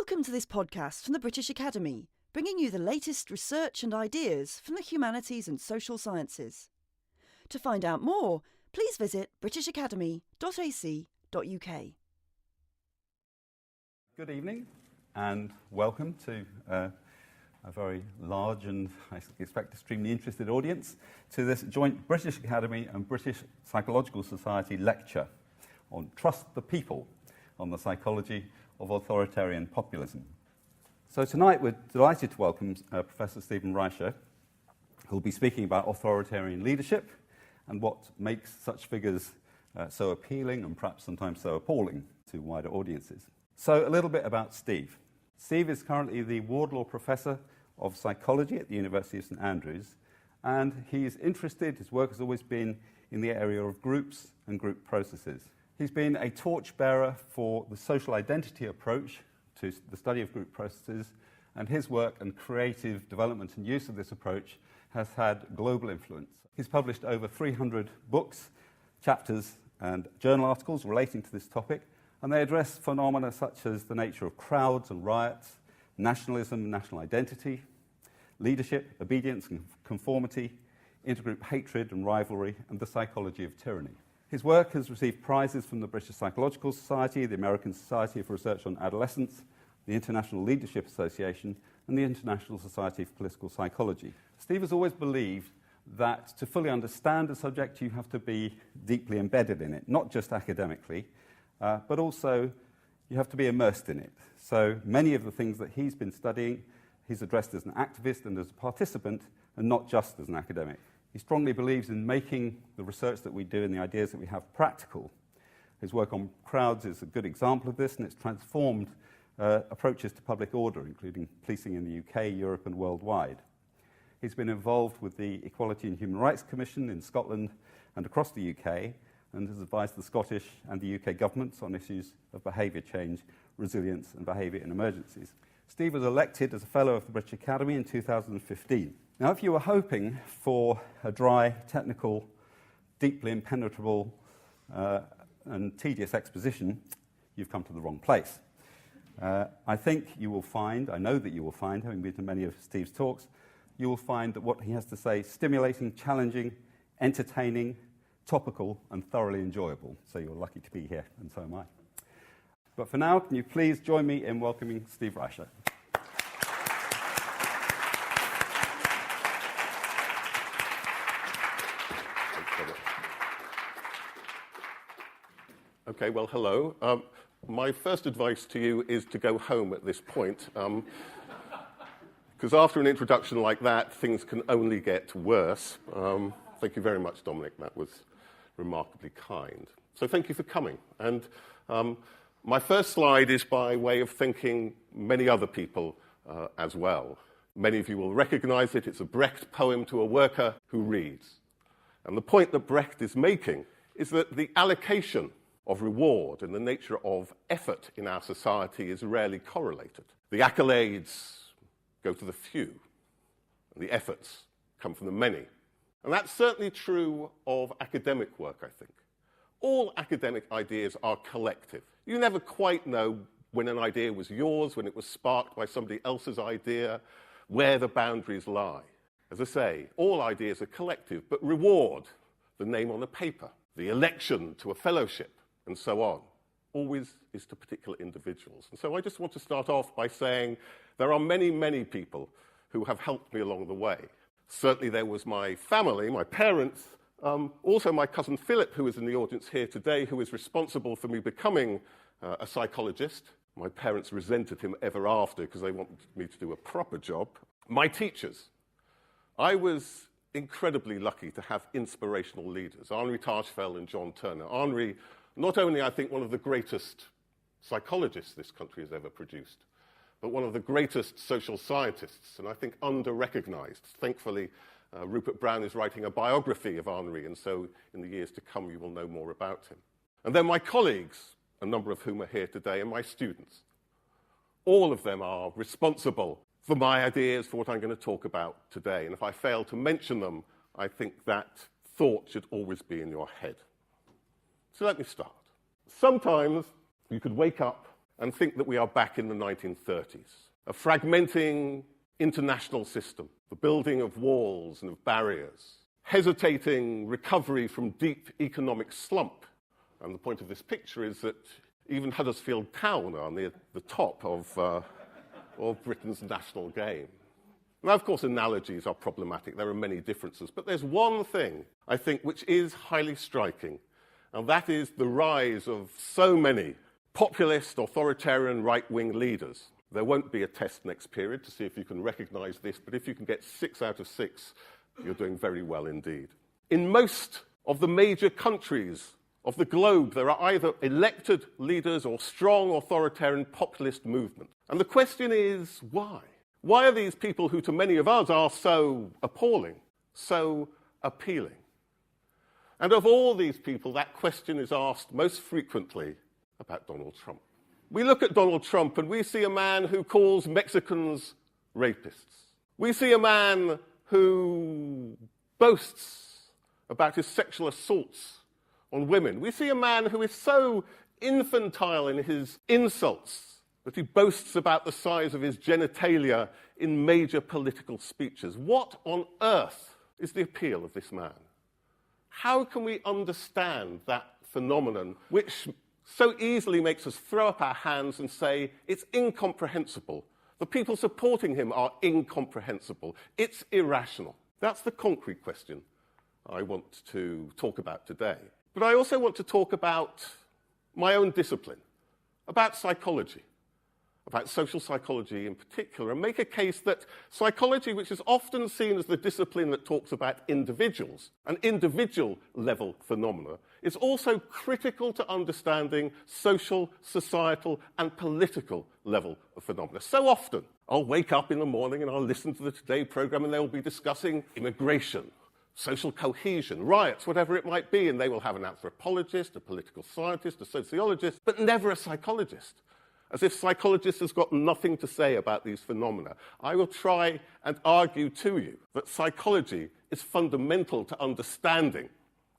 Welcome to this podcast from the British Academy, bringing you the latest research and ideas from the humanities and social sciences. To find out more, please visit britishacademy.ac.uk. Good evening and welcome to a very large and, I expect, extremely interested audience to this joint British Academy and British Psychological Society lecture on Trust the People, on the psychology of authoritarian populism. So tonight we're delighted to welcome Professor Stephen Reicher, who will be speaking about authoritarian leadership and what makes such figures so appealing and perhaps sometimes so appalling to wider audiences. So a little bit about Steve. Steve is currently the Wardlaw Professor of Psychology at the University of St Andrews, and he's interested, his work has always been in the area of groups and group processes. He's been a torchbearer for the social identity approach to the study of group processes, and his work and creative development and use of this approach has had global influence. He's published over 300 books, chapters, and journal articles relating to this topic, and they address phenomena such as the nature of crowds and riots, nationalism and national identity, leadership, obedience and conformity, intergroup hatred and rivalry, and the psychology of tyranny. His work has received prizes from the British Psychological Society, the American Society for Research on Adolescence, the International Leadership Association, and the International Society for Political Psychology. Steve has always believed that to fully understand a subject, you have to be deeply embedded in it, not just academically, but also you have to be immersed in it. So many of the things that he's been studying, he's addressed as an activist and as a participant, and not just as an academic. He strongly believes in making the research that we do and the ideas that we have practical. His work on crowds is a good example of this, and it's transformed approaches to public order, including policing in the UK, Europe, and worldwide. He's been involved with the Equality and Human Rights Commission in Scotland and across the UK, and has advised the Scottish and the UK governments on issues of behaviour change, resilience, and behaviour in emergencies. Steve was elected as a Fellow of the British Academy in 2015. Now, if you were hoping for a dry, technical, deeply impenetrable, and tedious exposition, you've come to the wrong place. I think you will find, I know that you will find, having been to many of Steve's talks, you will find that what he has to say is stimulating, challenging, entertaining, topical, and thoroughly enjoyable. So you're lucky to be here, and so am I. But for now, can you please join me in welcoming Steve Reicher? Okay, well, hello. My first advice to you is to go home at this point, because after an introduction like that, things can only get worse. Thank you very much, Dominic. That was remarkably kind. So thank you for coming. And my first slide is by way of thanking many other people as well. Many of you will recognize it. It's a Brecht poem to a worker who reads. And the point that Brecht is making is that the allocation of reward and the nature of effort in our society is rarely correlated. The accolades go to the few, and the efforts come from the many. And that's certainly true of academic work, I think. All academic ideas are collective. You never quite know when an idea was yours, when it was sparked by somebody else's idea, where the boundaries lie. As I say, all ideas are collective, but reward, the name on a paper, the election to a fellowship, and so on, always is to particular individuals. And so I just want to start off by saying there are many, many people who have helped me along the way. Certainly there was my family, my parents, also my cousin Philip, who is in the audience here today, who is responsible for me becoming a psychologist. My parents resented him ever after because they wanted me to do a proper job. My teachers. I was incredibly lucky to have inspirational leaders, Henri Tajfel and John Turner. Henri, not only, I think, one of the greatest psychologists this country has ever produced, but one of the greatest social scientists, and I think under-recognized. Thankfully, Rupert Brown is writing a biography of Henri, and so in the years to come, you will know more about him. And then my colleagues, a number of whom are here today, and my students. All of them are responsible for my ideas, for what I'm going to talk about today. And if I fail to mention them, I think that thought should always be in your head. So let me start. Sometimes you could wake up and think that we are back in the 1930s. A fragmenting international system, the building of walls and of barriers, hesitating recovery from deep economic slump. And the point of this picture is that even Huddersfield Town are near the top of Britain's national game. Now, of course, analogies are problematic. There are many differences. But there's one thing, I think, which is highly striking, and that is the rise of so many populist, authoritarian, right-wing leaders. There won't be a test next period to see if you can recognize this, but if you can get 6 out of 6, you're doing very well indeed. In most of the major countries of the globe, there are either elected leaders or strong authoritarian populist movements. And the question is, why? Why are these people who to many of us are so appalling, so appealing? And of all these people, that question is asked most frequently about Donald Trump. We look at Donald Trump and we see a man who calls Mexicans rapists. We see a man who boasts about his sexual assaults on women. We see a man who is so infantile in his insults that he boasts about the size of his genitalia in major political speeches. What on earth is the appeal of this man? How can we understand that phenomenon which so easily makes us throw up our hands and say, it's incomprehensible. The people supporting him are incomprehensible. It's irrational. That's the concrete question I want to talk about today. But I also want to talk about my own discipline, about psychology, about social psychology in particular, and make a case that psychology, which is often seen as the discipline that talks about individuals and individual-level phenomena, is also critical to understanding social, societal, and political level of phenomena. So often, I'll wake up in the morning and I'll listen to the Today programme and they'll be discussing immigration, social cohesion, riots, whatever it might be, and they will have an anthropologist, a political scientist, a sociologist, but never a psychologist, as if psychologists have got nothing to say about these phenomena. I will try and argue to you that psychology is fundamental to understanding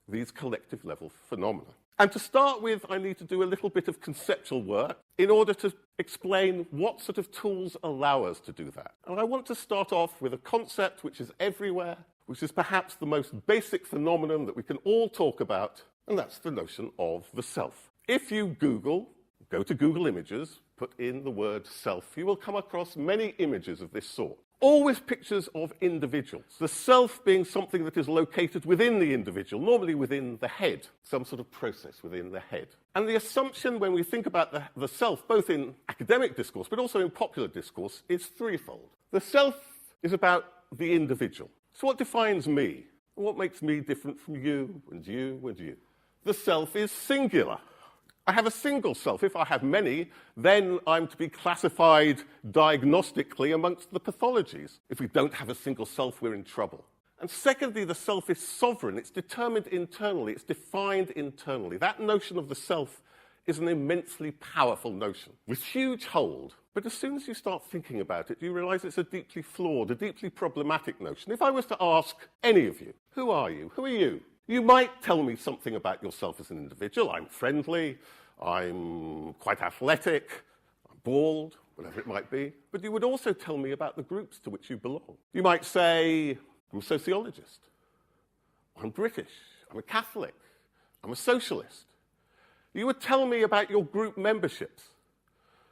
these collective level phenomena. And to start with, I need to do a little bit of conceptual work in order to explain what sort of tools allow us to do that. And I want to start off with a concept which is everywhere, which is perhaps the most basic phenomenon that we can all talk about, and that's the notion of the self. If you go to Google Images, put in the word self, you will come across many images of this sort. Always pictures of individuals. The self being something that is located within the individual, normally within the head, some sort of process within the head. And the assumption when we think about the self, both in academic discourse but also in popular discourse, is threefold. The self is about the individual. So what defines me? What makes me different from you and you and you? The self is singular. I have a single self. If I have many, then I'm to be classified diagnostically amongst the pathologies. If we don't have a single self, we're in trouble. And secondly, the self is sovereign. It's determined internally. It's defined internally. That notion of the self is an immensely powerful notion with huge hold. But as soon as you start thinking about it, you realize it's a deeply flawed, a deeply problematic notion. If I was to ask any of you, who are you? Who are you? You might tell me something about yourself as an individual. I'm friendly, I'm quite athletic, I'm bald, whatever it might be. But you would also tell me about the groups to which you belong. You might say, I'm a sociologist, I'm British, I'm a Catholic, I'm a socialist. You would tell me about your group memberships.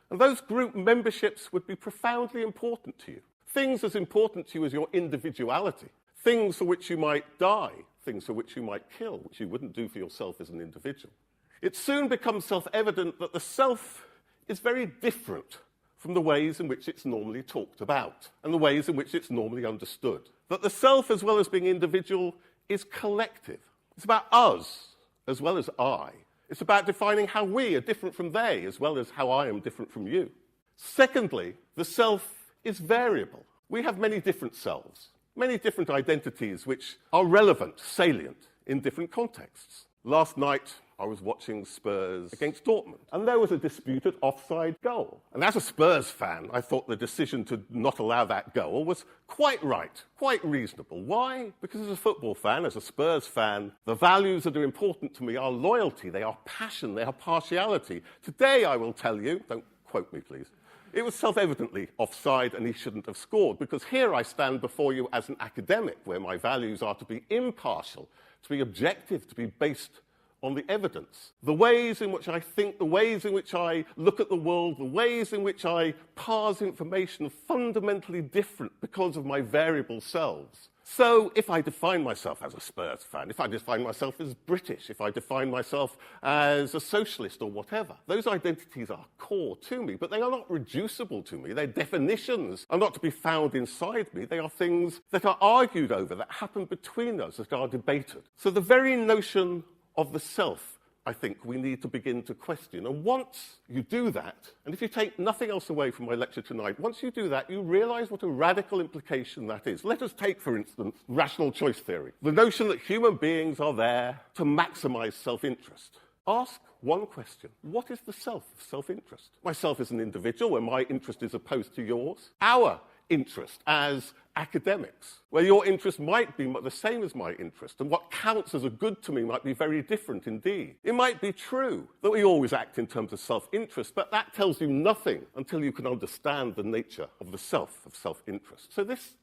And those group memberships would be profoundly important to you. Things as important to you as your individuality. Things for which you might die, things for which you might kill, which you wouldn't do for yourself as an individual. It soon becomes self-evident that the self is very different from the ways in which it's normally talked about and the ways in which it's normally understood. That the self, as well as being individual, is collective. It's about us as well as I. It's about defining how we are different from they as well as how I am different from you. Secondly, the self is variable. We have many different selves, many different identities which are relevant, salient in different contexts. Last night, I was watching Spurs against Dortmund, and there was a disputed offside goal. And as a Spurs fan, I thought the decision to not allow that goal was quite right, quite reasonable. Why? Because as a football fan, as a Spurs fan, the values that are important to me are loyalty, they are passion, they are partiality. Today, I will tell you, don't quote me, please. It was self-evidently offside and he shouldn't have scored, because here I stand before you as an academic, where my values are to be impartial, to be objective, to be based on the evidence. The ways in which I think, the ways in which I look at the world, the ways in which I parse information are fundamentally different because of my variable selves. So if I define myself as a Spurs fan, if I define myself as British, if I define myself as a socialist or whatever, those identities are core to me, but they are not reducible to me. Their definitions are not to be found inside me. They are things that are argued over, that happen between us, that are debated. So the very notion of the self, I think we need to begin to question. And once you do that, and if you take nothing else away from my lecture tonight, once you do that, you realize what a radical implication that is. Let us take, for instance, rational choice theory. The notion that human beings are there to maximize self-interest. Ask one question. What is the self of self-interest? Myself as an individual, where my interest is opposed to yours. Our interest as academics, where your interest might be the same as my interest, and what counts as a good to me might be very different indeed. It might be true that we always act in terms of self-interest, but that tells you nothing until you can understand the nature of the self of self-interest. So this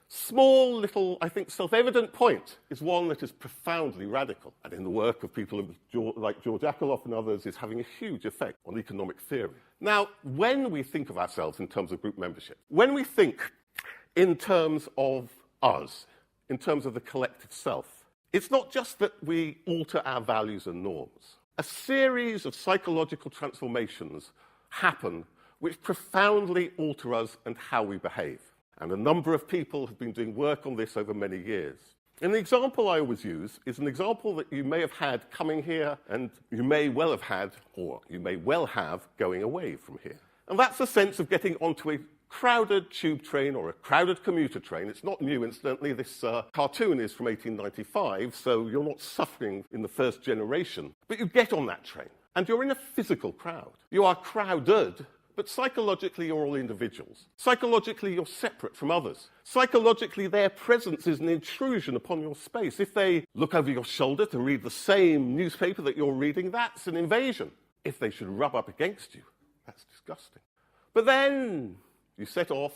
small little, I think, self-evident point is one that is profoundly radical, and in the work of people like George Akerlof and others is having a huge effect on economic theory. Now, when we think of ourselves in terms of group membership, when we think in terms of us, in terms of the collective self, it's not just that we alter our values and norms. A series of psychological transformations happen which profoundly alter us and how we behave. And a number of people have been doing work on this over many years. And the example I always use is an example that you may have had coming here, and you may well have had, or you may well have, going away from here. And that's a sense of getting onto a crowded tube train or a crowded commuter train. It's not new, incidentally. This cartoon is from 1895, so you're not suffering in the first generation. But you get on that train, and you're in a physical crowd. You are crowded, but psychologically you're all individuals. Psychologically you're separate from others. Psychologically their presence is an intrusion upon your space. If they look over your shoulder to read the same newspaper that you're reading, that's an invasion. If they should rub up against you, that's disgusting. But then you set off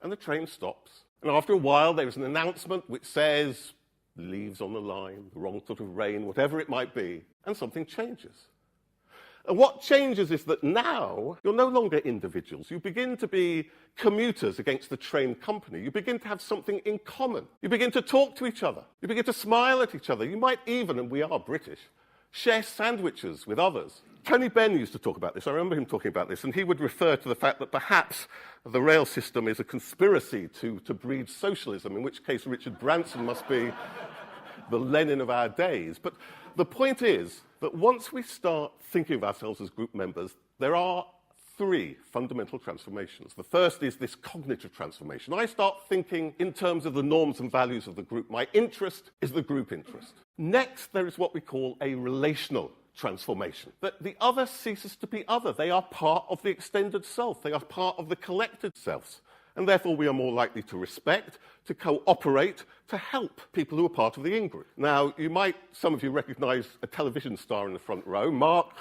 and the train stops. And after a while there is an announcement which says, leaves on the line, the wrong sort of rain, whatever it might be, and something changes. And what changes is that now you're no longer individuals. You begin to be commuters against the train company. You begin to have something in common. You begin to talk to each other. You begin to smile at each other. You might even, and we are British, share sandwiches with others. Tony Benn used to talk about this. I remember him talking about this, and he would refer to the fact that perhaps the rail system is a conspiracy to breed socialism, in which case Richard Branson must be the Lenin of our days. But the point is that once we start thinking of ourselves as group members, there are three fundamental transformations. The first is this cognitive transformation. I start thinking in terms of the norms and values of the group. My interest is the group interest. Next, there is what we call a relational transformation, that the other ceases to be other. They are part of the extended self. They are part of the collected selves. And therefore we are more likely to respect, to cooperate, to help people who are part of the in-group. Now, some of you recognize a television star in the front row. Mark,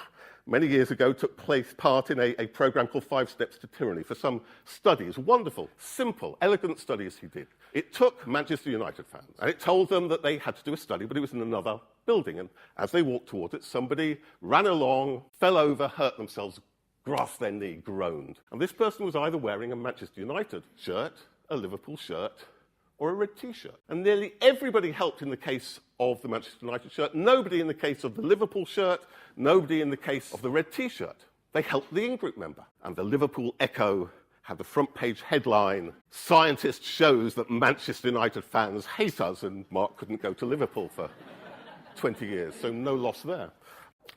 many years ago, took part in a program called 5 Steps to Tyranny for some studies, wonderful, simple, elegant studies he did. It took Manchester United fans, and it told them that they had to do a study, but it was in another building. And as they walked towards it, somebody ran along, fell over, hurt themselves, grasped their knee, groaned. And this person was either wearing a Manchester United shirt, a Liverpool shirt, or a red T-shirt. And nearly everybody helped in the case of the Manchester United shirt, nobody in the case of the Liverpool shirt, nobody in the case of the red T-shirt. They helped the in-group member. And the Liverpool Echo had the front page headline, "Scientist shows that Manchester United fans hate us," and Mark couldn't go to Liverpool for 20 years, so no loss there.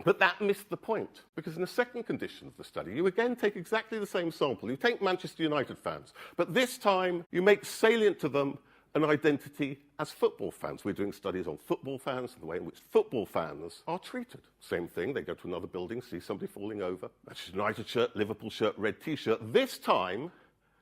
But that missed the point, because in the second condition of the study, you again take exactly the same sample. You take Manchester United fans, but this time you make salient to them an identity as football fans. We're doing studies on football fans and the way in which football fans are treated. Same thing, they go to another building, see somebody falling over, Manchester United shirt, Liverpool shirt, red T-shirt. This time,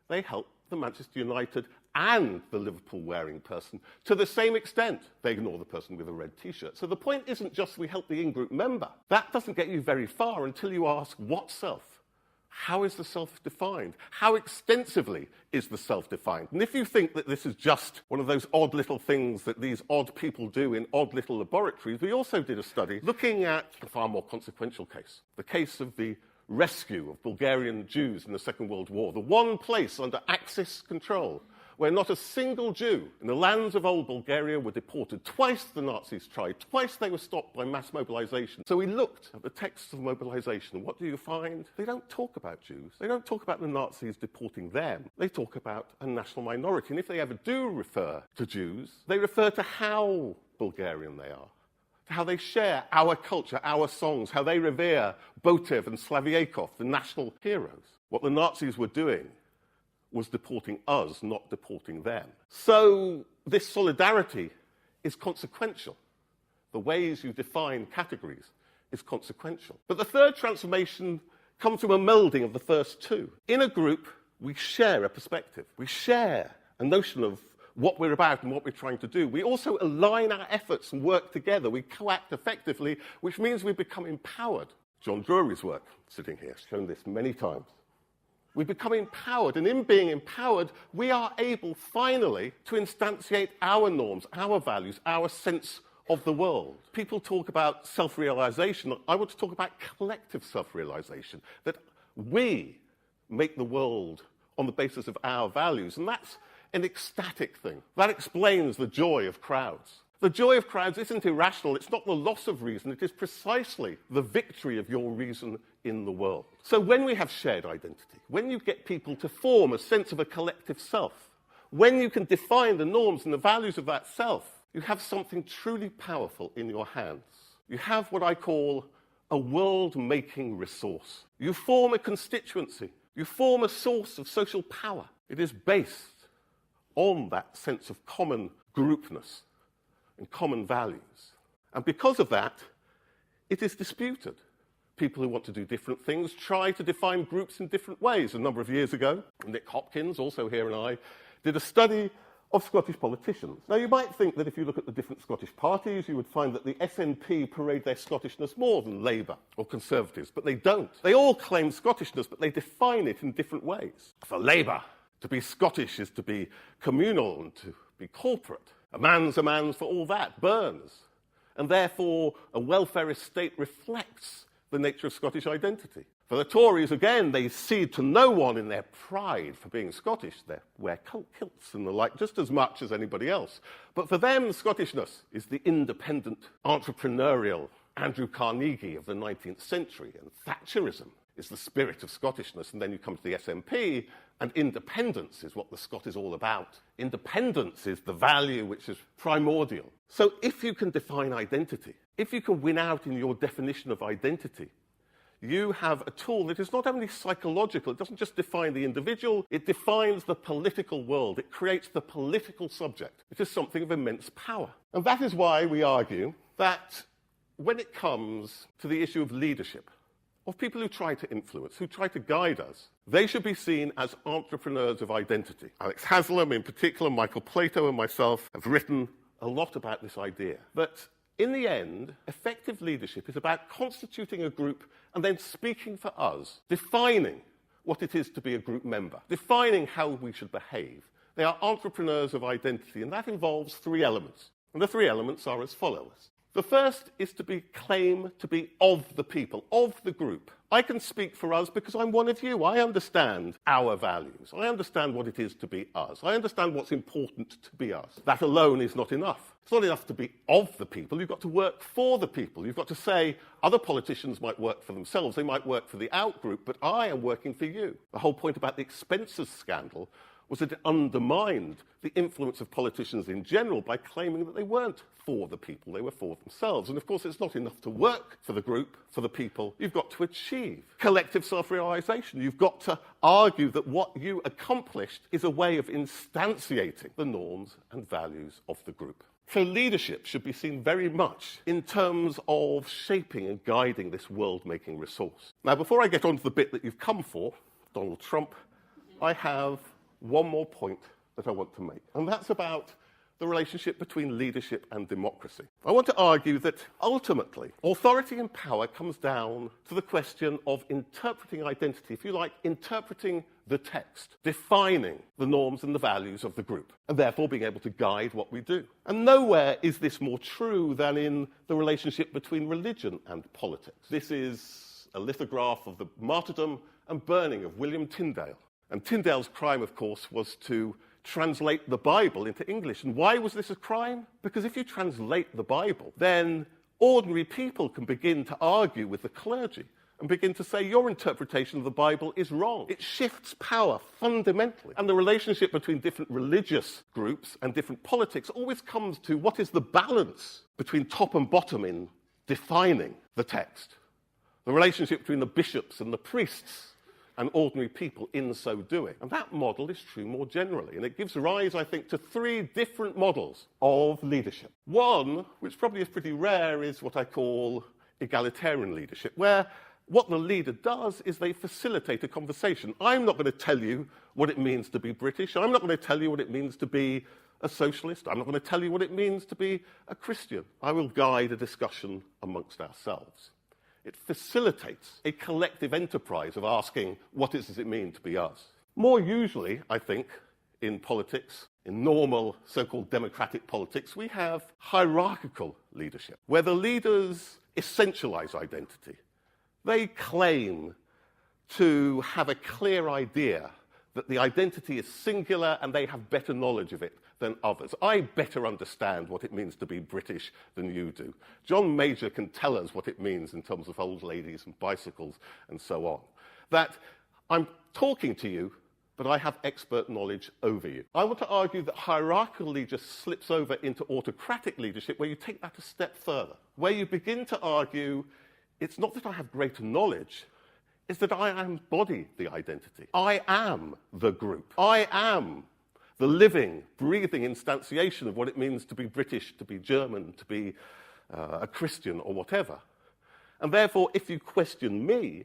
they help the Manchester United and the Liverpool-wearing person to the same extent. They ignore the person with a red T-shirt. So the point isn't just we help the in-group member. That doesn't get you very far until you ask, what self? How is the self defined? How extensively is the self defined? And if you think that this is just one of those odd little things that these odd people do in odd little laboratories, we also did a study looking at a far more consequential case, the case of the rescue of Bulgarian Jews in the Second World War, the one place under Axis control where not a single Jew in the lands of old Bulgaria were deported. Twice the Nazis tried. Twice they were stopped by mass mobilization. So we looked at the texts of mobilization. What do you find? They don't talk about Jews. They don't talk about the Nazis deporting them. They talk about a national minority. And if they ever do refer to Jews, they refer to how Bulgarian they are, to how they share our culture, our songs, how they revere Botev and Slavyakov, the national heroes. What the Nazis were doing was deporting us, not deporting them. So this solidarity is consequential. The ways you define categories is consequential. But the third transformation comes from a melding of the first two. In a group, we share a perspective. We share a notion of what we're about and what we're trying to do. We also align our efforts and work together. We co-act effectively, which means we become empowered. John Drury's work, sitting here, has shown this many times. We become empowered, and in being empowered, we are able, finally, to instantiate our norms, our values, our sense of the world. People talk about self-realization. I want to talk about collective self-realization, that we make the world on the basis of our values, and that's an ecstatic thing. That explains the joy of crowds. The joy of crowds isn't irrational. It's not the loss of reason. It is precisely the victory of your reason in the world. So when we have shared identity, when you get people to form a sense of a collective self, when you can define the norms and the values of that self, you have something truly powerful in your hands. You have what I call a world-making resource. You form a constituency. You form a source of social power. It is based on that sense of common groupness and common values. And because of that, it is disputed. People who want to do different things try to define groups in different ways. A number of years ago, Nick Hopkins, also here, and I did a study of Scottish politicians. Now, you might think that if you look at the different Scottish parties, you would find that the SNP parade their Scottishness more than Labour or Conservatives, but they don't. They all claim Scottishness, but they define it in different ways. For Labour, to be Scottish is to be communal and to be corporate. A man's for all that, Burns. And therefore, a welfarist state reflects the nature of Scottish identity. For the Tories, again, they cede to no one in their pride for being Scottish. They wear kilts and the like just as much as anybody else. But for them, Scottishness is the independent, entrepreneurial Andrew Carnegie of the 19th century, and Thatcherism is the spirit of Scottishness. And then you come to the SNP, and independence is what the Scot is all about. Independence is the value which is primordial. So if you can define identity, if you can win out in your definition of identity, you have a tool that is not only psychological, it doesn't just define the individual, it defines the political world, it creates the political subject. It is something of immense power. And that is why we argue that when it comes to the issue of leadership, of people who try to influence, who try to guide us, they should be seen as entrepreneurs of identity. Alex Haslam in particular, Michael Plato and myself have written a lot about this idea. But in the end, effective leadership is about constituting a group and then speaking for us, defining what it is to be a group member, defining how we should behave. They are entrepreneurs of identity, and that involves three elements. And the three elements are as follows. The first is to claim to be of the people, of the group. I can speak for us because I'm one of you. I understand our values. I understand what it is to be us. I understand what's important to be us. That alone is not enough. It's not enough to be of the people. You've got to work for the people. You've got to say other politicians might work for themselves. They might work for the out-group, but I am working for you. The whole point about the expenses scandal was that it undermined the influence of politicians in general by claiming that they weren't for the people, they were for themselves. And of course, it's not enough to work for the group, for the people. You've got to achieve collective self-realization. You've got to argue that what you accomplished is a way of instantiating the norms and values of the group. So leadership should be seen very much in terms of shaping and guiding this world-making resource. Now, before I get on to the bit that you've come for, Donald Trump, I have one more point that I want to make, and that's about the relationship between leadership and democracy. I want to argue that ultimately, authority and power comes down to the question of interpreting identity, if you like, interpreting the text, defining the norms and the values of the group, and therefore being able to guide what we do. And nowhere is this more true than in the relationship between religion and politics. This is a lithograph of the martyrdom and burning of William Tyndale. And Tyndale's crime, of course, was to translate the Bible into English. And why was this a crime? Because if you translate the Bible, then ordinary people can begin to argue with the clergy and begin to say, your interpretation of the Bible is wrong. It shifts power fundamentally. And the relationship between different religious groups and different politics always comes to what is the balance between top and bottom in defining the text. The relationship between the bishops and the priests and ordinary people in so doing. And that model is true more generally, and it gives rise, I think, to three different models of leadership. One, which probably is pretty rare, is what I call egalitarian leadership, where what the leader does is they facilitate a conversation. I'm not going to tell you what it means to be British. I'm not going to tell you what it means to be a socialist. I'm not going to tell you what it means to be a Christian. I will guide a discussion amongst ourselves. It facilitates a collective enterprise of asking, what does it mean to be us? More usually, I think, in politics, in normal so-called democratic politics, we have hierarchical leadership, where the leaders essentialize identity. They claim to have a clear idea that the identity is singular and they have better knowledge of it than others. I better understand what it means to be British than you do. John Major can tell us what it means in terms of old ladies and bicycles and so on. That I'm talking to you, but I have expert knowledge over you. I want to argue that hierarchical leadership slips over into autocratic leadership, where you take that a step further, where you begin to argue it's not that I have greater knowledge, it's that I embody the identity. I am the group. I am the living, breathing instantiation of what it means to be British, to be German, to be a Christian or whatever. And therefore, if you question me,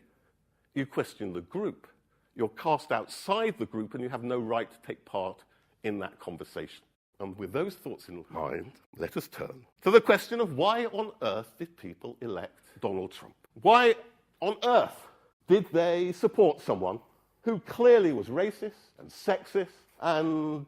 you question the group. You're cast outside the group and you have no right to take part in that conversation. And with those thoughts in mind, let us turn to the question of why on earth did people elect Donald Trump? Why on earth did they support someone who clearly was racist and sexist and,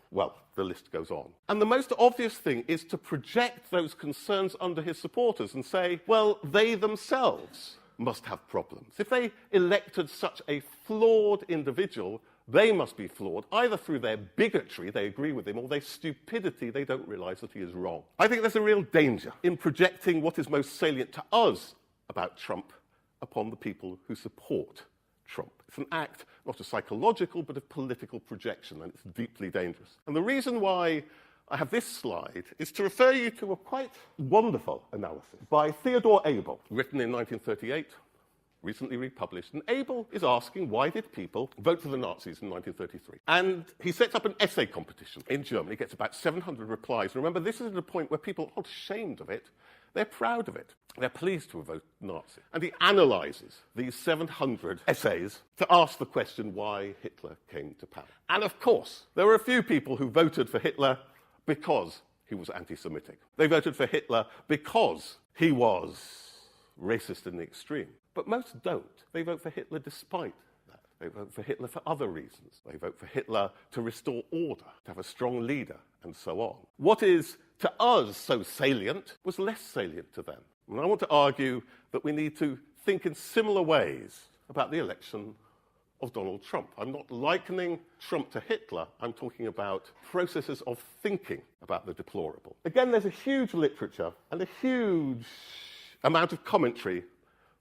well, the list goes on. And the most obvious thing is to project those concerns onto his supporters and say, well, they themselves must have problems. If they elected such a flawed individual, they must be flawed, either through their bigotry, they agree with him, or their stupidity, they don't realize that he is wrong. I think there's a real danger in projecting what is most salient to us about Trump upon the people who support Trump. It's an act not of psychological, but of political projection, and it's deeply dangerous. And the reason why I have this slide is to refer you to a quite wonderful analysis by Theodore Abel, written in 1938, recently republished. And Abel is asking, why did people vote for the Nazis in 1933? And he sets up an essay competition in Germany, gets about 700 replies. And remember, this is at a point where people are not ashamed of it. They're proud of it. They're pleased to have voted Nazi. And he analyses these 700 essays to ask the question why Hitler came to power. And of course, there were a few people who voted for Hitler because he was anti-Semitic. They voted for Hitler because he was racist in the extreme. But most don't. They vote for Hitler despite that. They vote for Hitler for other reasons. They vote for Hitler to restore order, to have a strong leader, and so on. What is to us so salient was less salient to them. And I want to argue that we need to think in similar ways about the election of Donald Trump. I'm not likening Trump to Hitler. I'm talking about processes of thinking about the deplorable. Again, there's a huge literature and a huge amount of commentary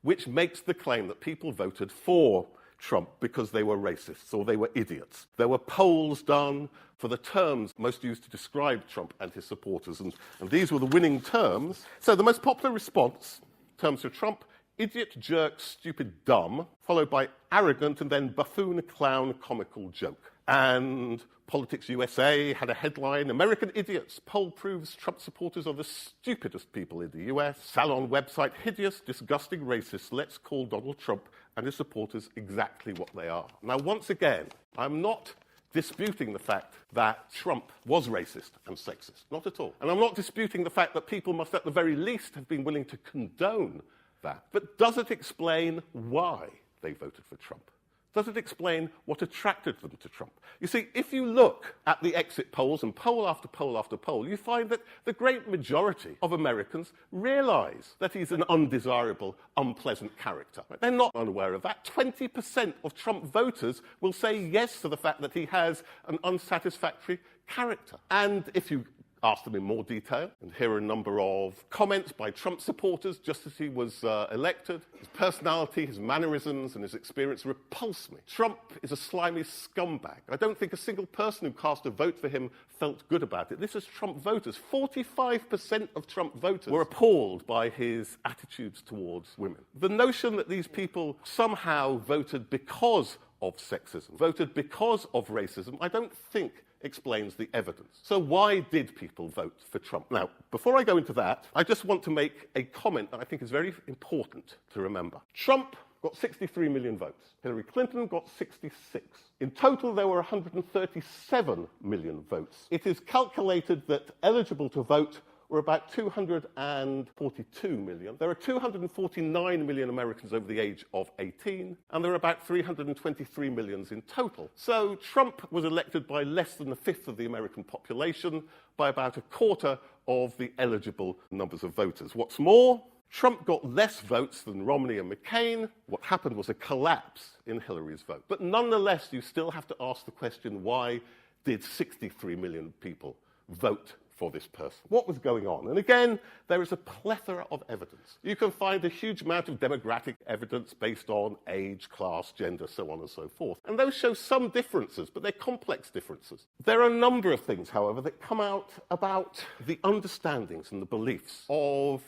which makes the claim that people voted for Trump because they were racists or they were idiots. There were polls done for the terms most used to describe Trump and his supporters, and these were the winning terms. So the most popular response, terms for Trump, idiot, jerk, stupid, dumb, followed by arrogant, and then buffoon, clown, comical joke. And Politics USA had a headline, American idiots, poll proves Trump supporters are the stupidest people in the US. Salon website, hideous, disgusting racists, let's call Donald Trump and his supporters exactly what they are. Now, once again, I'm not disputing the fact that Trump was racist and sexist. Not at all. And I'm not disputing the fact that people must at the very least have been willing to condone that. But does it explain why they voted for Trump? Does it explain what attracted them to Trump? You see, if you look at the exit polls, and poll after poll after poll, you find that the great majority of Americans realize that he's an undesirable, unpleasant character. They're not unaware of that. 20% of Trump voters will say yes to the fact that he has an unsatisfactory character. And if you asked them in more detail, and here are a number of comments by Trump supporters just as he was elected. His personality, his mannerisms, and his experience repulse me. Trump is a slimy scumbag. I don't think a single person who cast a vote for him felt good about it. This is Trump voters. 45% of Trump voters were appalled by his attitudes towards women. The notion that these people somehow voted because of sexism, voted because of racism, I don't think explains the evidence. So why did people vote for Trump? Now, before I go into that, I just want to make a comment that I think is very important to remember. Trump got 63 million votes. Hillary Clinton got 66. In total, there were 137 million votes. It is calculated that eligible to vote were about 242 million. There are 249 million Americans over the age of 18, and there are about 323 million in total. So Trump was elected by less than a fifth of the American population, by about a quarter of the eligible numbers of voters. What's more, Trump got less votes than Romney and McCain. What happened was a collapse in Hillary's vote. But nonetheless, you still have to ask the question, why did 63 million people vote for this person? What was going on? And again, there is a plethora of evidence. You can find a huge amount of demographic evidence based on age, class, gender, so on and so forth. And those show some differences, but they're complex differences. There are a number of things, however, that come out about the understandings and the beliefs of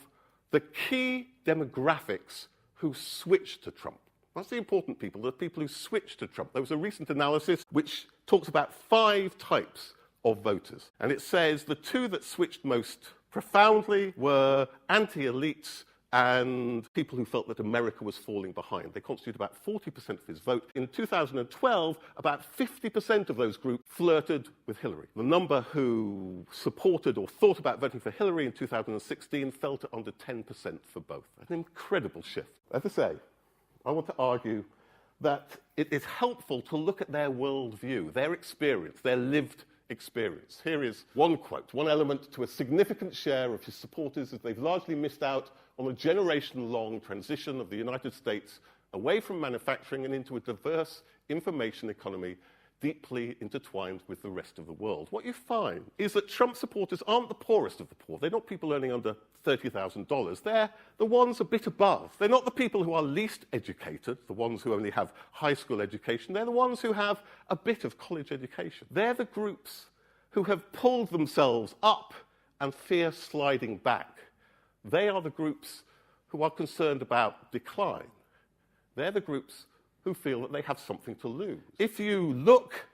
the key demographics who switched to Trump. That's the important people, the people who switched to Trump. There was a recent analysis which talks about 5 types of voters. And it says the 2 that switched most profoundly were anti-elites and people who felt that America was falling behind. They constitute about 40% of his vote. In 2012, about 50% of those groups flirted with Hillary. The number who supported or thought about voting for Hillary in 2016 fell to under 10% for both. An incredible shift. As I say, I want to argue that it is helpful to look at their worldview, their experience, their lived experience. Here is one quote. One element to a significant share of his supporters is they've largely missed out on a generation-long transition of the United States away from manufacturing and into a diverse information economy deeply intertwined with the rest of the world. What you find is that Trump supporters aren't the poorest of the poor. They're not people earning under $30,000. They're the ones a bit above. They're not the people who are least educated, the ones who only have high school education. They're the ones who have a bit of college education. They're the groups who have pulled themselves up and fear sliding back. They are the groups who are concerned about decline. They're the groups who feel that they have something to lose. If you look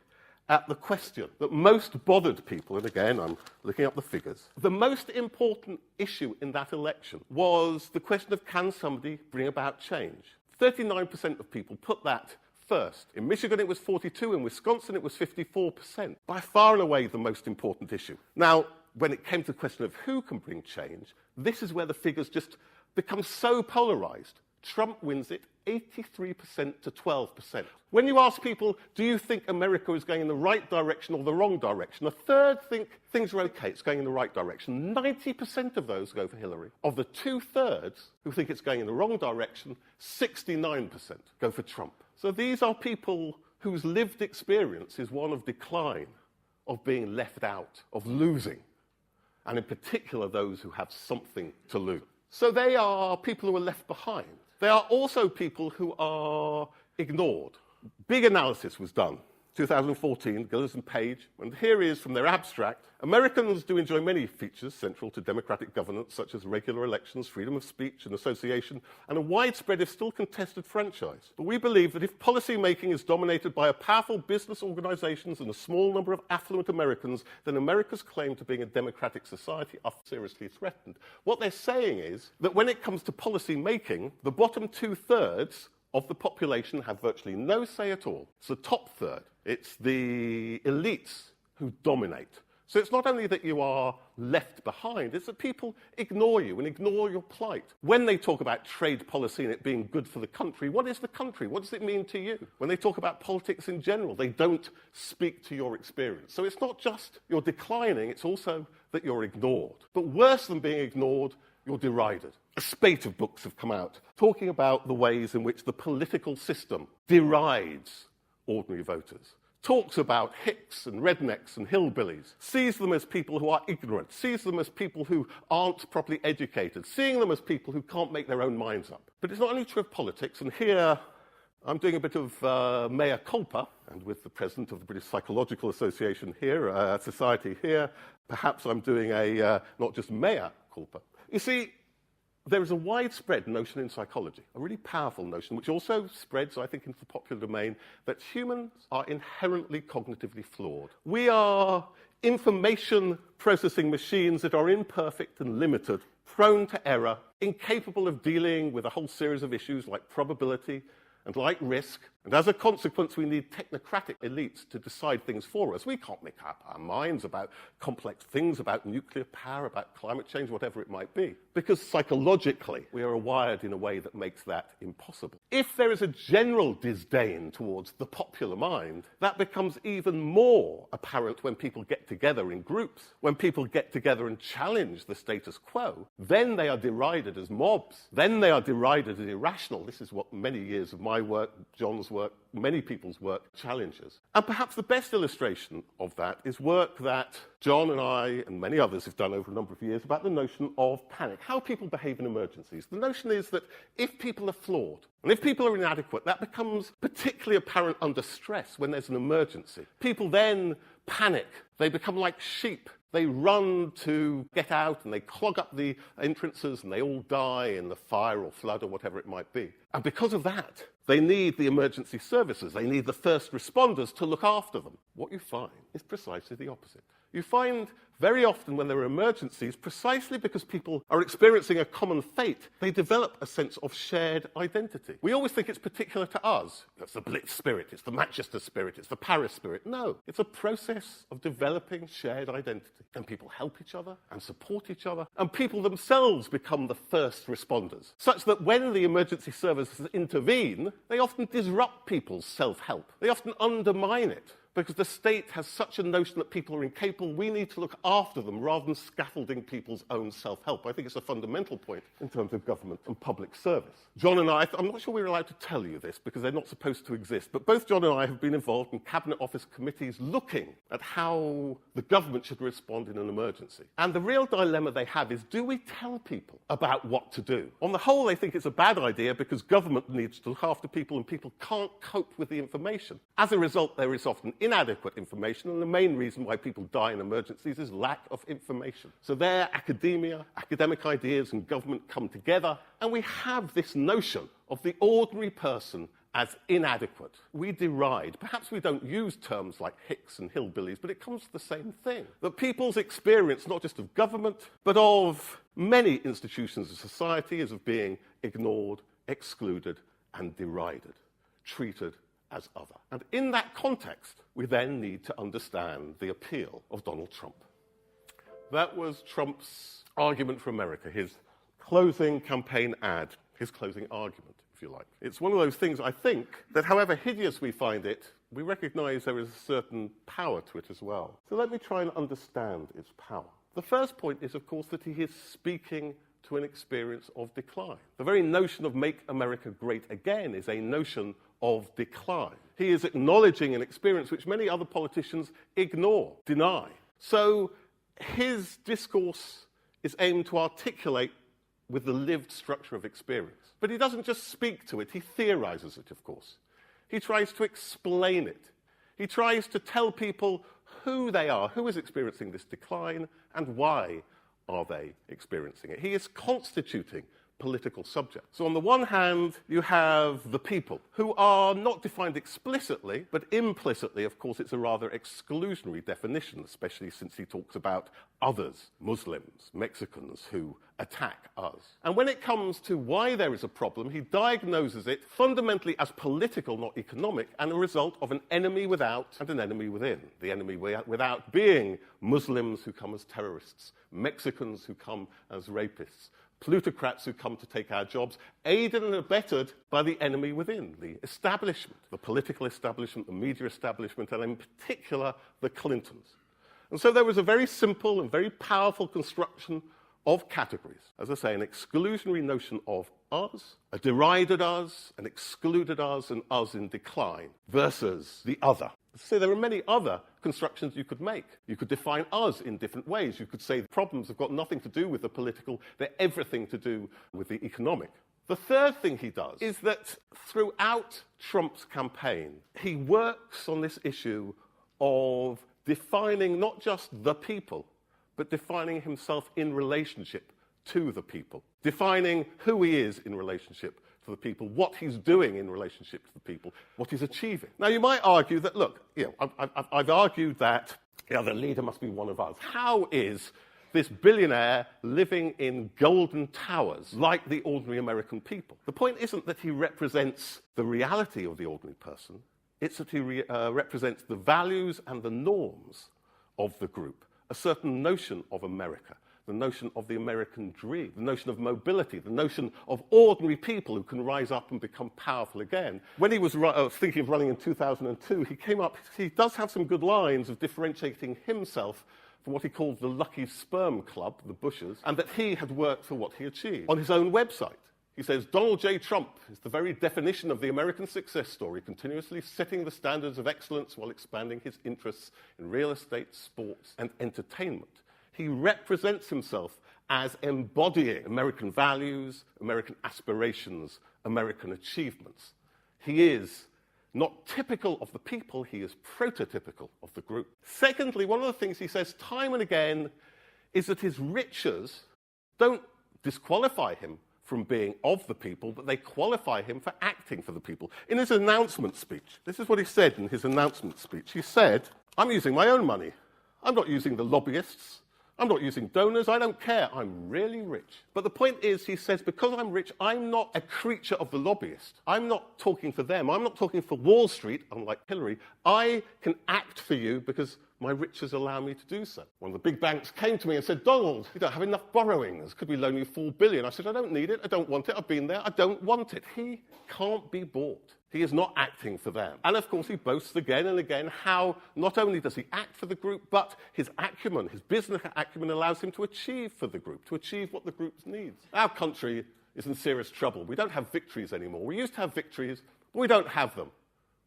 at the question that most bothered people, and again, I'm looking up the figures, the most important issue in that election was the question of, can somebody bring about change? 39% of people put that first. In Michigan, it was 42%. In Wisconsin, it was 54%. By far and away, the most important issue. Now, when it came to the question of who can bring change, this is where the figures just become so polarized. Trump wins it 83% to 12%. When you ask people, do you think America is going in the right direction or the wrong direction, a third think things are okay, it's going in the right direction. 90% of those go for Hillary. Of the 2/3 who think it's going in the wrong direction, 69% go for Trump. So these are people whose lived experience is one of decline, of being left out, of losing, and in particular those who have something to lose. So they are people who are left behind. They are also people who are ignored. Big analysis was done, 2014, Gillis and Page, and here is from their abstract. Americans do enjoy many features central to democratic governance, such as regular elections, freedom of speech and association, and a widespread, if still contested, franchise. But we believe that if policy making is dominated by a powerful business organizations and a small number of affluent Americans, then America's claim to being a democratic society are seriously threatened. What they're saying is that when it comes to policy making, the bottom 2/3 of the population have virtually no say at all. It's the top third. It's the elites who dominate. So it's not only that you are left behind, it's that people ignore you and ignore your plight. When they talk about trade policy and it being good for the country, what is the country? What does it mean to you? When they talk about politics in general, they don't speak to your experience. So it's not just you're declining, it's also that you're ignored. But worse than being ignored, you're derided. A spate of books have come out talking about the ways in which the political system derides ordinary voters. Talks about hicks and rednecks and hillbillies, sees them as people who are ignorant, sees them as people who aren't properly educated, seeing them as people who can't make their own minds up. But it's not only true of politics, and here I'm doing a bit of mea culpa, and with the president of the British Psychological Association here, society here, perhaps I'm doing a not just mea culpa. You see, there is a widespread notion in psychology, a really powerful notion, which also spreads, I think, into the popular domain, that humans are inherently cognitively flawed. We are information processing machines that are imperfect and limited, prone to error, incapable of dealing with a whole series of issues like probability and like risk. And as a consequence, we need technocratic elites to decide things for us. We can't make up our minds about complex things, about nuclear power, about climate change, whatever it might be. Because psychologically, we are wired in a way that makes that impossible. If there is a general disdain towards the popular mind, that becomes even more apparent when people get together in groups, when people get together and challenge the status quo. Then they are derided as mobs. Then they are derided as irrational. This is what many years of my work, John's work, many people's work challenges. And perhaps the best illustration of that is work that John and I and many others have done over a number of years about the notion of panic, how people behave in emergencies. The notion is that if people are flawed and if people are inadequate, that becomes particularly apparent under stress when there's an emergency. People then panic. They become like sheep. They run to get out and they clog up the entrances and they all die in the fire or flood or whatever it might be. And because of that, they need the emergency services. They need the first responders to look after them. What you find is precisely the opposite. You find very often when there are emergencies, precisely because people are experiencing a common fate, they develop a sense of shared identity. We always think it's particular to us. It's the Blitz spirit, it's the Manchester spirit, it's the Paris spirit. No, it's a process of developing shared identity. And people help each other and support each other, and people themselves become the first responders, such that when the emergency services intervene, they often disrupt people's self-help. They often undermine it. Because the state has such a notion that people are incapable, we need to look after them rather than scaffolding people's own self-help. I think it's a fundamental point in terms of government and public service. John and I, I'm not sure we're allowed to tell you this because they're not supposed to exist, but both John and I have been involved in Cabinet Office committees looking at how the government should respond in an emergency. And the real dilemma they have is, do we tell people about what to do? On the whole, they think it's a bad idea because government needs to look after people and people can't cope with the information. As a result, there is often inadequate information, and the main reason why people die in emergencies is lack of information. So there, academia, academic ideas, and government come together, and we have this notion of the ordinary person as inadequate. We deride. Perhaps we don't use terms like hicks and hillbillies, but it comes to the same thing. That people's experience, not just of government, but of many institutions of society, is of being ignored, excluded, and derided, treated as other. And in that context, we then need to understand the appeal of Donald Trump. That was Trump's argument for America, his closing campaign ad, his closing argument, if you like. It's one of those things, I think, that however hideous we find it, we recognize there is a certain power to it as well. So let me try and understand its power. The first point is, of course, that he is speaking to an experience of decline. The very notion of make America great again is a notion of decline. He is acknowledging an experience which many other politicians ignore, deny. So his discourse is aimed to articulate with the lived structure of experience. But he doesn't just speak to it, he theorizes it, of course. He tries to explain it. He tries to tell people who they are, who is experiencing this decline, and why are they experiencing it. He is constituting political subject. So on the one hand, you have the people, who are not defined explicitly, but implicitly, of course, it's a rather exclusionary definition, especially since he talks about others, Muslims, Mexicans, who attack us. And when it comes to why there is a problem, he diagnoses it fundamentally as political, not economic, and a result of an enemy without and an enemy within. The enemy without being Muslims who come as terrorists, Mexicans who come as rapists, plutocrats who come to take our jobs, aided and abetted by the enemy within, the establishment, the political establishment, the media establishment, and in particular, the Clintons. And so there was a very simple and very powerful construction of categories. As I say, an exclusionary notion of us, a derided us, an excluded us, and us in decline, versus the other. So there are many other constructions you could make. You could define us in different ways. You could say the problems have got nothing to do with the political, they're everything to do with the economic. The third thing he does is that throughout Trump's campaign, he works on this issue of defining not just the people, but defining himself in relationship to the people, defining who he is in relationship to the people, what he's doing in relationship to the people, what he's achieving. Now, you might argue that, look, I've argued that the leader must be one of us. How is this billionaire living in golden towers like the ordinary American people? The point isn't that he represents the reality of the ordinary person. It's that he represents the values and the norms of the group, a certain notion of America, the notion of the American dream, the notion of mobility, the notion of ordinary people who can rise up and become powerful again. When he was thinking of running in 2002, he does have some good lines of differentiating himself from what he called the Lucky Sperm Club, the Bushes, and that he had worked for what he achieved. On his own website, he says, Donald J. Trump is the very definition of the American success story, continuously setting the standards of excellence while expanding his interests in real estate, sports, and entertainment. He represents himself as embodying American values, American aspirations, American achievements. He is not typical of the people, he is prototypical of the group. Secondly, one of the things he says time and again is that his riches don't disqualify him from being of the people, but they qualify him for acting for the people. In his announcement speech, this is what he said in his announcement speech. He said, I'm using my own money. I'm not using the lobbyists. I'm not using donors. I don't care. I'm really rich. But the point is, he says, because I'm rich, I'm not a creature of the lobbyist. I'm not talking for them. I'm not talking for Wall Street, unlike Hillary. I can act for you because my riches allow me to do so. One of the big banks came to me and said, Donald, you don't have enough borrowings. Could we loan you $4 billion? I said, I don't need it. I don't want it. I've been there. I don't want it. He can't be bought. He is not acting for them. And of course, he boasts again and again how not only does he act for the group, but his acumen, his business acumen allows him to achieve for the group, to achieve what the group needs. Our country is in serious trouble. We don't have victories anymore. We used to have victories, but we don't have them.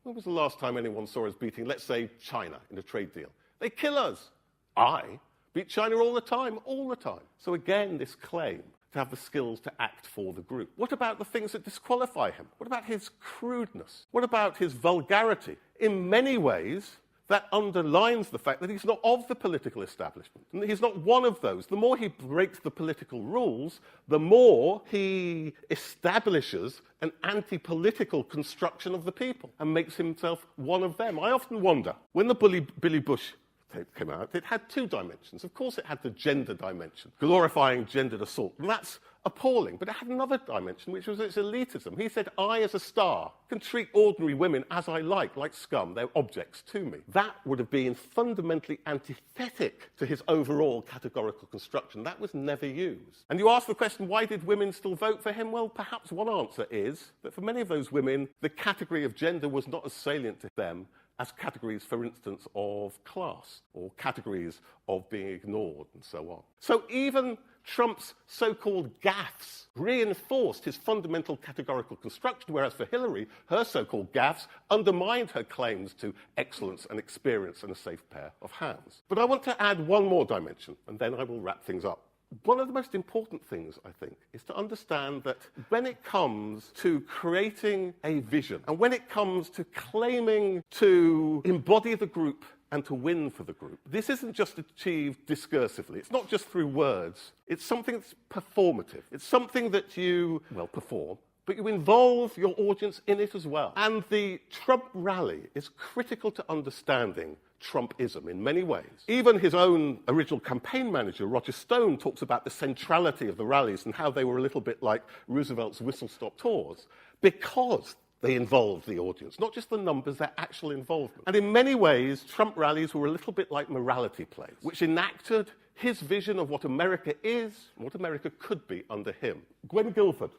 When was the last time anyone saw us beating, let's say, China in a trade deal? They kill us. I beat China all the time, all the time. So again, this claim to have the skills to act for the group. What about the things that disqualify him? What about his crudeness? What about his vulgarity? In many ways, that underlines the fact that he's not of the political establishment. And he's not one of those. The more he breaks the political rules, the more he establishes an anti-political construction of the people and makes himself one of them. I often wonder, when the Billy Bush tape came out, it had two dimensions. Of course, it had the gender dimension, glorifying gendered assault. And that's appalling. But it had another dimension, which was its elitism. He said, I, as a star, can treat ordinary women as I like scum. They're objects to me. That would have been fundamentally antithetic to his overall categorical construction. That was never used. And you ask the question, why did women still vote for him? Well, perhaps one answer is that for many of those women, the category of gender was not as salient to them as categories, for instance, of class or categories of being ignored and so on. So even Trump's so-called gaffes reinforced his fundamental categorical construction, whereas for Hillary, her so-called gaffes undermined her claims to excellence and experience and a safe pair of hands. But I want to add one more dimension, and then I will wrap things up. One of the most important things, I think, is to understand that when it comes to creating a vision, and when it comes to claiming to embody the group and to win for the group. This isn't just achieved discursively. It's not just through words. It's something that's performative. It's something that you, well, perform, but you involve your audience in it as well. And the Trump rally is critical to understanding Trumpism in many ways. Even his own original campaign manager, Roger Stone, talks about the centrality of the rallies and how they were a little bit like Roosevelt's whistle-stop tours, because they involved the audience, not just the numbers, their actual involvement. And in many ways, Trump rallies were a little bit like morality plays, which enacted his vision of what America is and what America could be under him. Gwen Guilford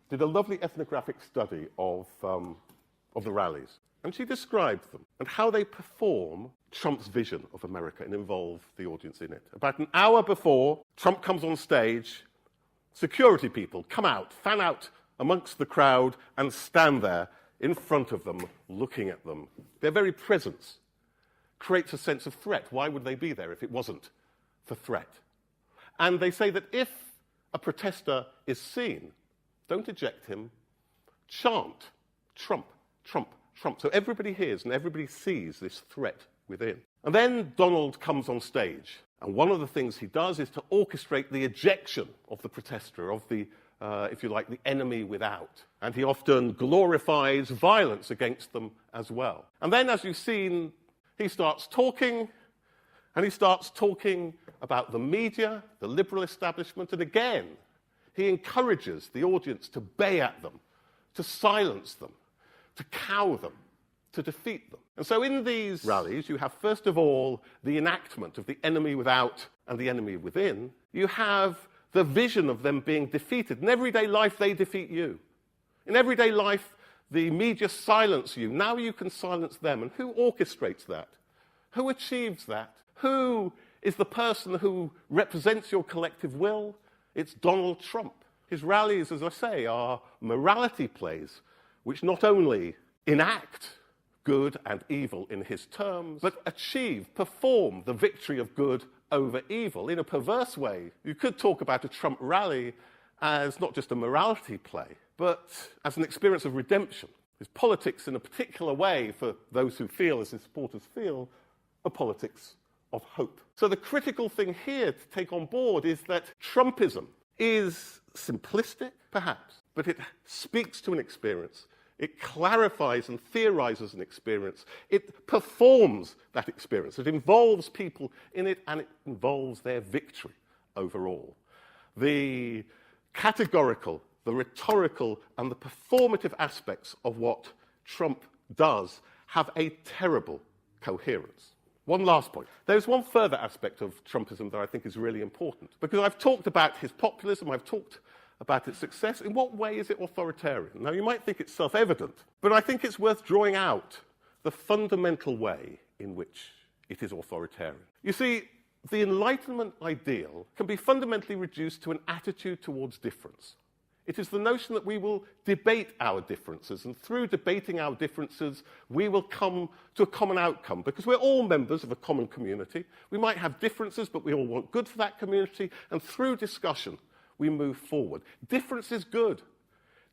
did a lovely ethnographic study of the rallies, and she described them and how they perform Trump's vision of America and involve the audience in it. About an hour before Trump comes on stage, security people come out, fan out amongst the crowd and stand there in front of them, looking at them. Their very presence creates a sense of threat. Why would they be there if it wasn't for threat? And they say that if a protester is seen, don't eject him, chant Trump, Trump, Trump. So everybody hears and everybody sees this threat within. And then Donald comes on stage, and one of the things he does is to orchestrate the ejection of the protester, of the if you like, the enemy without. And he often glorifies violence against them as well. And then, as you've seen, he starts talking, and he starts talking about the media, the liberal establishment, and again, he encourages the audience to bay at them, to silence them, to cow them, to defeat them. And so in these rallies, you have, first of all, the enactment of the enemy without and the enemy within. You have the vision of them being defeated. In everyday life, they defeat you. In everyday life, the media silence you. Now you can silence them. And who orchestrates that? Who achieves that? Who is the person who represents your collective will? It's Donald Trump. His rallies, as I say, are morality plays, which not only enact good and evil in his terms, but achieve, perform the victory of good over evil in a perverse way. You could talk about a Trump rally as not just a morality play, but as an experience of redemption. His politics, in a particular way, for those who feel, as his supporters feel, a politics of hope. So the critical thing here to take on board is that Trumpism is simplistic, perhaps, but it speaks to an experience. It clarifies and theorizes an experience. It performs that experience. It involves people in it, and it involves their victory overall. The categorical, the rhetorical, and the performative aspects of what Trump does have a terrible coherence. One last point. There's one further aspect of Trumpism that I think is really important, because I've talked about his populism, I've talked about its success. In what way is it authoritarian? Now, you might think it's self-evident, but I think it's worth drawing out the fundamental way in which it is authoritarian. You see, the Enlightenment ideal can be fundamentally reduced to an attitude towards difference. It is the notion that we will debate our differences, and through debating our differences, we will come to a common outcome, because we're all members of a common community. We might have differences, but we all want good for that community, and through discussion, we move forward. Difference is good.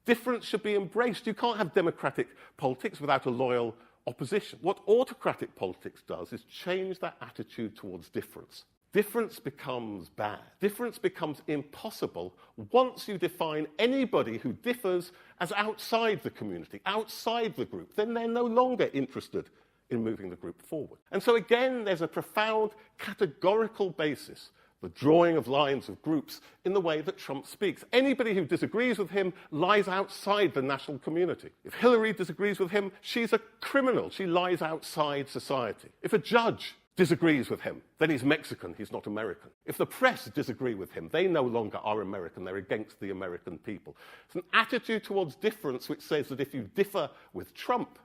Difference should be embraced. You can't have democratic politics without a loyal opposition. What autocratic politics does is change that attitude towards difference. Difference becomes bad. Difference becomes impossible once you define anybody who differs as outside the community, outside the group. Then they're no longer interested in moving the group forward. And so again, there's a profound categorical basis, the drawing of lines of groups in the way that Trump speaks. Anybody who disagrees with him lies outside the national community. If Hillary disagrees with him, she's a criminal. She lies outside society. If a judge disagrees with him, then he's Mexican, he's not American. If the press disagree with him, they no longer are American, they're against the American people. It's an attitude towards difference which says that if you differ with Trump,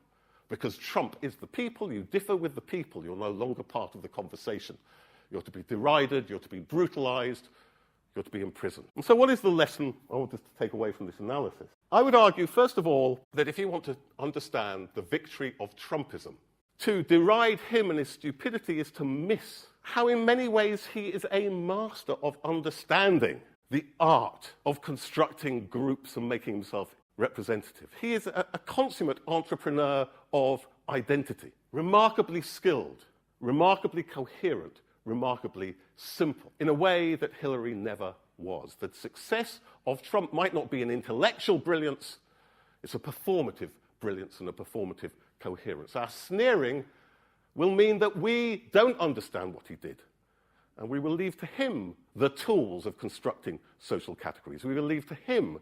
because Trump is the people, you differ with the people, you're no longer part of the conversation. You're to be derided, you're to be brutalized, you're to be imprisoned. And so what is the lesson I want us to take away from this analysis? I would argue, first of all, that if you want to understand the victory of Trumpism, to deride him and his stupidity is to miss how in many ways he is a master of understanding the art of constructing groups and making himself representative. He is a consummate entrepreneur of identity, remarkably skilled remarkably coherent, remarkably simple, in a way that Hillary never was. The success of Trump might not be an intellectual brilliance, it's a performative brilliance and a performative coherence. Our sneering will mean that we don't understand what he did, and we will leave to him the tools of constructing social categories. We will leave to him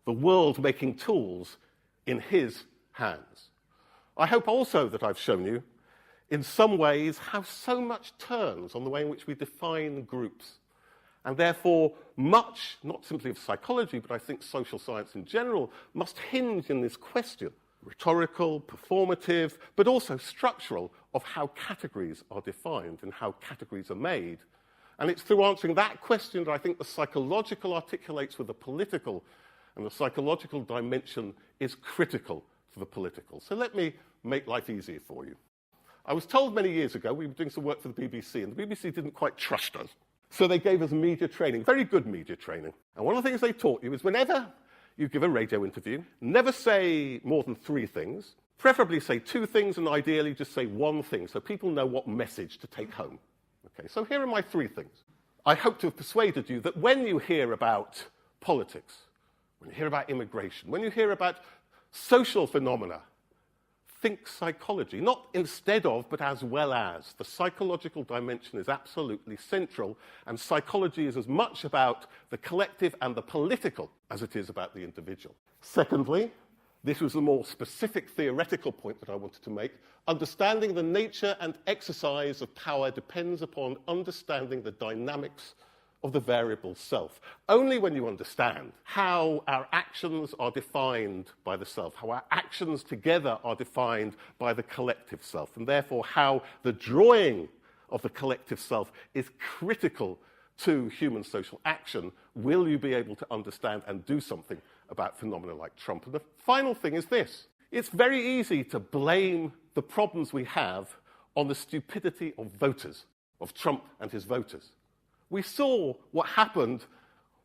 the world-making tools in his hands. I hope also that I've shown you, in some ways, how so much turns on the way in which we define groups. And therefore, much, not simply of psychology, but I think social science in general, must hinge in this question, rhetorical, performative, but also structural, of how categories are defined and how categories are made. And it's through answering that question that I think the psychological articulates with the political, and the psychological dimension is critical to the political. So let me make life easier for you. I was told many years ago we were doing some work for the BBC, and the BBC didn't quite trust us. So they gave us media training, very good media training. And one of the things they taught you is whenever you give a radio interview, never say more than 3 things, preferably say 2 things, and ideally just say 1 thing, so people know what message to take home. Okay, so here are my 3 things. I hope to have persuaded you that when you hear about politics, when you hear about immigration, when you hear about social phenomena, think psychology, not instead of, but as well as. The psychological dimension is absolutely central, and psychology is as much about the collective and the political as it is about the individual. Secondly, this was a more specific theoretical point that I wanted to make. Understanding the nature and exercise of power depends upon understanding the dynamics of the variable self. Only when you understand how our actions are defined by the self, how our actions together are defined by the collective self, and therefore how the drawing of the collective self is critical to human social action, will you be able to understand and do something about phenomena like Trump. And the final thing is this. It's very easy to blame the problems we have on the stupidity of voters, of Trump and his voters. We saw what happened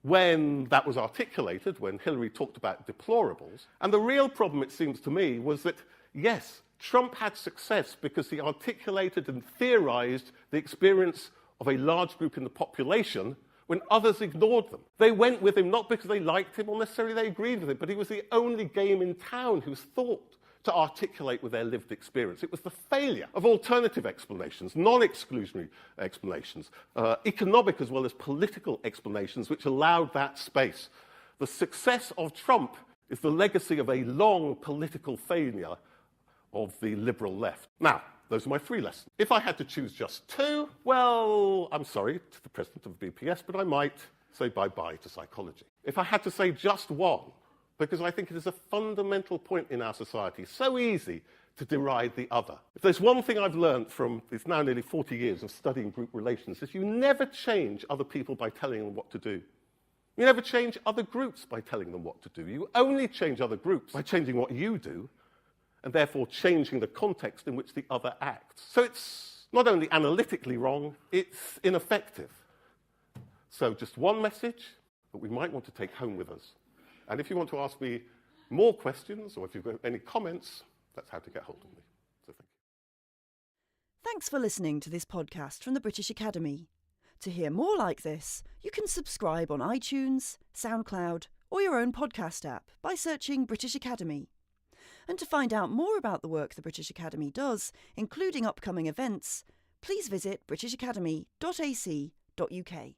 when that was articulated, when Hillary talked about deplorables. And the real problem, it seems to me, was that, yes, Trump had success because he articulated and theorized the experience of a large group in the population when others ignored them. They went with him not because they liked him or necessarily they agreed with him, but he was the only game in town who was thought to articulate with their lived experience. It was the failure of alternative explanations, non-exclusionary explanations, economic as well as political explanations, which allowed that space. The success of Trump is the legacy of a long political failure of the liberal left. Now, those are my 3 lessons. If I had to choose just 2, well, I'm sorry to the president of BPS, but I might say bye-bye to psychology. If I had to say just 1, because I think it is a fundamental point in our society, so easy to deride the other. If there's one thing I've learned from these now nearly 40 years of studying group relations, is you never change other people by telling them what to do. You never change other groups by telling them what to do. You only change other groups by changing what you do, and therefore changing the context in which the other acts. So it's not only analytically wrong, it's ineffective. So just one message that we might want to take home with us. And if you want to ask me more questions, or if you've got any comments, that's how to get hold of me. So thank you. Thanks for listening to this podcast from the British Academy. To hear more like this, you can subscribe on iTunes, SoundCloud, or your own podcast app by searching British Academy. And to find out more about the work the British Academy does, including upcoming events, please visit britishacademy.ac.uk.